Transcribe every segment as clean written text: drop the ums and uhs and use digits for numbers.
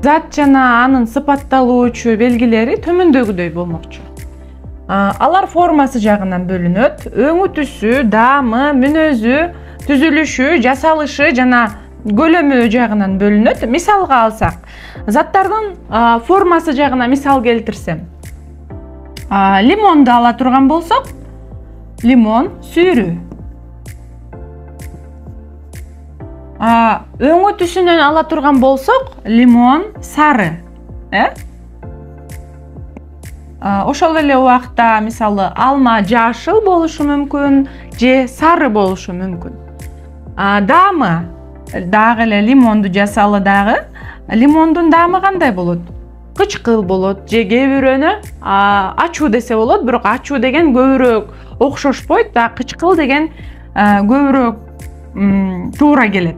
зат жана анын сыпатталуучу белгилери төмөндөгүдөй болмокчу. Алар формасы жагынан бөлүнөт. Өңү түсү, даамы, мүнөзү, түзүлүшү, жасалышы жана көлөмү жагынан бөлүнөт. Мисалга алсак, заттардын формасы жагына мисал келтирсем, лимонду ала турган болсок, лимон сүйрү. Өңү түсүнөн ала турган болсок, лимон сары. Ошол эле убакта мисалы алма жашыл болушу мүмкүн, же сары болушу мүмкүн. Даамы дагы эле лимонду жасалы дагы, лимондун даамы кандай болот? Кычкыл болот, же кээ бирөөнө ачуу десе болот, бирок ачуу деген көбүрөөк окшошпойт, да кычкыл деген көбүрөөк туура келет.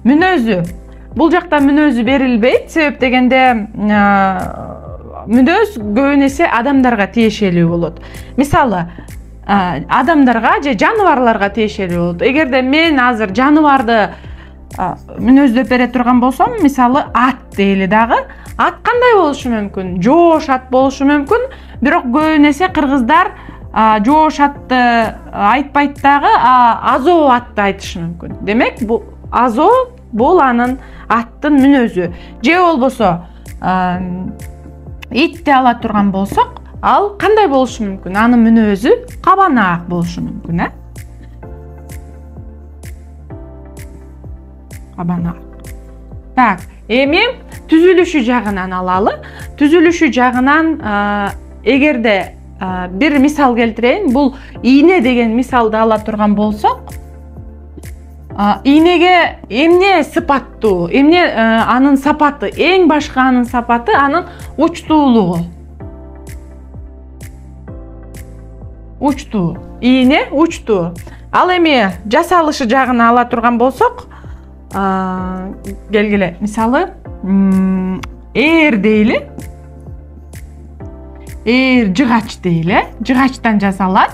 Мүнөзү. Бул жакта мүнөзү берилбейт, себеп дегенде мүнөз көбүн эсе адамдарга тиешелүү болот. Мисалы, адамдарга же жаныбарларга тиешелүү болот. Эгерде мен азыр жаныбарды мүнөздөп бере турган болсом, мисалы ат дейли дагы, ат кандай болушу мүмкүн? Жоош ат болушу мүмкүн, бирок көбүн эсе кыргыздар жоош атты айтпайт дагы, азоо атты айтышы мүмкүн. Демек, бул азоо бул анын аттын мүнөзү. Же болбосо итти ала турган болсок, ал кандай болушу мүмкүн? Анын мүнөзү кабанаак болушу мүмкүн, Кабанаак. Так, эми түзүлүшү жагынан алалы. Түзүлүшү жагынан эгерде бир мисал келтирейин, бул ийне деген мисалды ала турган болсок, ийнеге эмне сыпаттуу, эмне анын сапаты, эң башкы анын сапаты анын учтуулугу. Учтуу. Ийне учтуу. Ал эми жасалышы жагына ала турган болсок, келгиле, мисалы, ээр дейли. Ээр жыгач дейли, жыгачтан жасалат.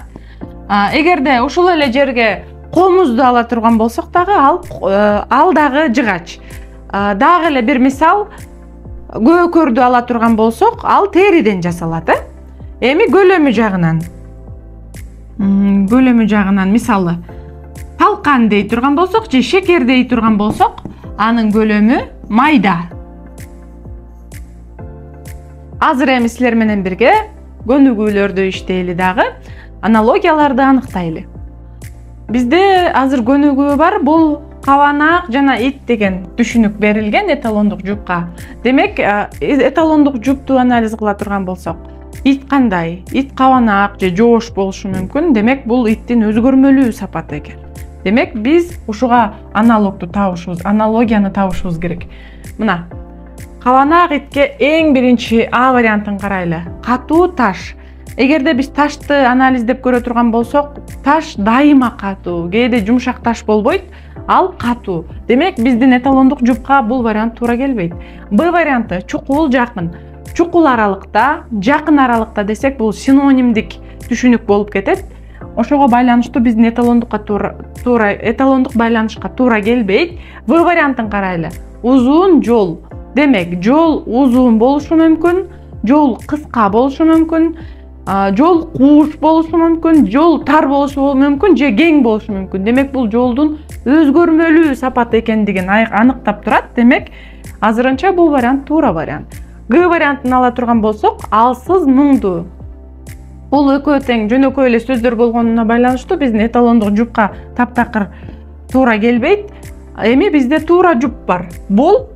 Эгерде ушул эле жерге комузду ала турган болсок дагы, ал дагы жыгач. Дагы эле бир мисал, көкөрдү ала турган болсок, ал териден жасалат, Эми көлөмү жагынан мисалы, талкан дей турган болсок, же шекер дей турган болсок, анын көлөмү майда. Азыр эми силер менен бирге көнүгүүлөрдү иштейли дагы, аналогияларды анықтайлы. Бизде азыр көнүгүү бар, бул кабанаак жана ит деген түшүнүк берилген эталондук жупка. Демек, эталондук жупту анализ кыла турган болсок, ит кандай? Ит кабанаак же жоош болушу мүмкүн. Демек, бул иттин өзгөрмөлүү сапаты экен. Демек, биз ушуга аналогияны табышыбыз керек. Мына, кабанаак итке эң биринчи А вариантын карайлы. Катуу таш. Эгерде биз ташты анализдеп көрө турган болсок, таш дайыма катуу, кээде жумшак таш болбойт, ал катуу. Демек, биздин эталондук жупка бул вариант туура келбейт. Б варианты чукул жакын. Чукул аралыкта, жакын аралыкта десек, бул синонимдик түшүнүк болуп кетет. Ошого байланыштуу биздин эталондук байланышка туура келбейт. В вариантын карайлы. Узун жол. Демек, жол узун болушу мүмкүн, жол кыска болушу мүмкүн, жол кууш болушу мүмкүн, жол тар болушу мүмкүн, же кең болушу мүмкүн. Демек, бул жолдун өзгөрмөлүү сапаты экендигин аныктап турат. Демек, азырынча бул вариант туура вариант. Г вариантын ала турган болсок, алсыз муңдуу. Бул экөө тең жөнөкөй эле сөздөр болгонуна байланыштуу биздин эталондук жупка таптакыр туура келбейт. Эми бизде туура жуп бар. Бул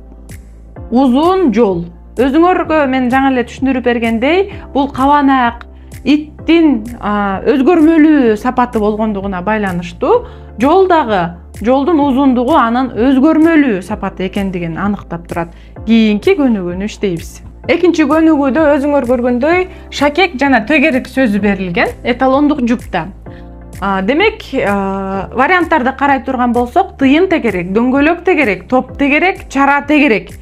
узун жол. Өзүңөргө мен жаңы эле түшүндүрүп бергендей, бул кабанаак иттин өзгөрмөлүү сапаты болгондугуна байланыштуу. Жол дагы жолдун узундугу анын өзгөрмөлүү сапаты экендигин аныктап турат. Кийинки көнүгүүнү иштейбиз. Экинчи көнүгүүдө өзүңөр көргөндөй шакек жана тегерек сөзү берилген эталондук жупта. Демек, варианттарды карай турган болсок, тыйын тегерек, дөңгөлөк тегерек, топ тегерек, чара тегерек.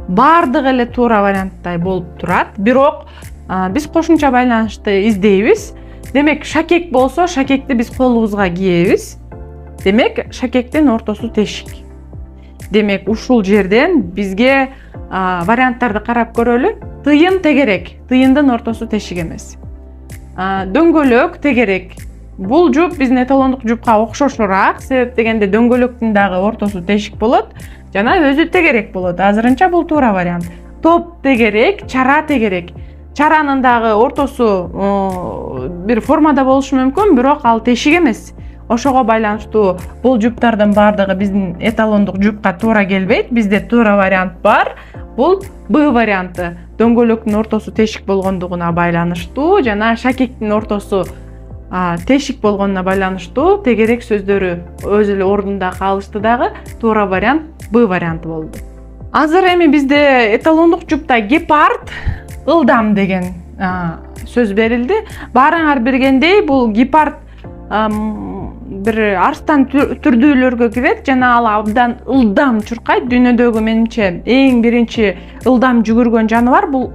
Бардыгы эле туура варианттай болуп турат. Бирок биз кошумча байланышты издейбиз. Демек, шакек болсо, шакекти биз колубузга кийебиз. Демек, шакектин ортосу тешик. Демек ушул жерден бизге варианттарды карап көрөлү. Тыйын тегерек, тыйындын ортосу тешик эмес. Дөңгөлөк тегерек. Бул жуп биздин эталондук жупка окшошураак, себеп дегенде дөңгөлөктүн дагы ортосу тешик болот, жана өзү тегерек болот. Азырынча бул туура вариант. Топ тегерек, чара тегерек. Чаранын дагы ортосу бир формада болушу мүмкүн, бирок ал тешик эмес. Ошого байланыштуу бул жуптардын баардыгы биздин эталондук жупка туура келбейт. Бизде туура вариант бар. Бул Б варианты. Дөңгөлөктүн ортосу тешик болгондугуна байланыштуу жана шакектин ортосу тешик болгонуна байланыштуу тегерек сөздөрү өз эле ордунда калышты дагы. Туура вариант Б варианты болду. Азыр эми бизде эталондук жупта гепард, ылдам деген сөз берилди. Баарыңар билгендей, бул гепард бир арстан түрдүүлөргө кирет жана ал абдан ылдам чуркайт. Дүйнөдөгү менимче эң биринчи ылдам жүгүргөн жаныбар бул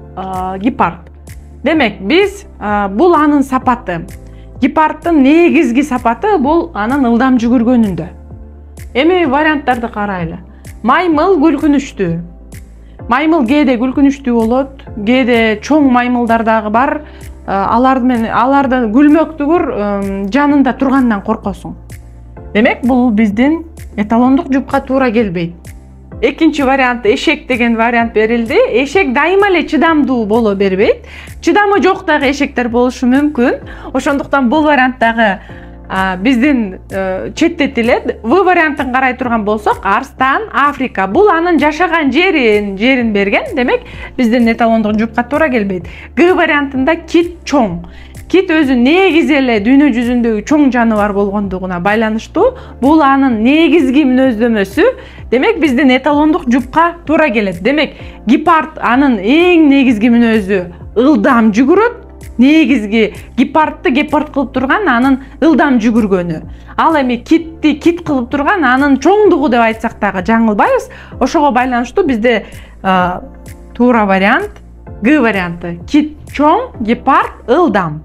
гепард. Демек биз бул анын сапаты. Гепарддын негизги сапаты бул анын ылдам жүгүргөнүндө. Эми варианттарды карайлы. Маймыл күлкүнүчтүү. Маймыл кээде күлкүнүчтүү болот, кээде чоң маймылдар дагы бар. Аларды күлмөктүгүр жанында тургандан коркосуң. Демек бул биздин эталондук жупка туура келбейт. Экинчи вариант эшек деген вариант берилди. Эшек дайыма эле чыдамдуу боло бербейт. Чыдамы жок дагы эшектер болушу мүмкүн. Ошондуктан бул варианттагы биздин четтетилет. В вариантын карай турган болсок, арстан, Африка. Бул анын жашаган жерин берген. Демек биздин эталондук жупка туура келбейт. Г вариантында кит чоң. Кит өзү негизи эле дүйнө жүзүндөгү чоң жаныбар болгондугуна байланыштуу. Бул анын негизги мүнөздөмөсү. Демек биздин эталондук жупка туура келет. Демек гепард анын эң негизги мүнөзү ылдам жүгүрөт. Негизги гепардты гепард кылып турган анын ылдам жүгүргөнү. Ал эми китти кит кылып турган анын чоңдугу деп айтсак дагы жаңылбайбыз. Ошого байланыштуу бизде туура вариант Г варианты. Кит чоң, гепард ылдам.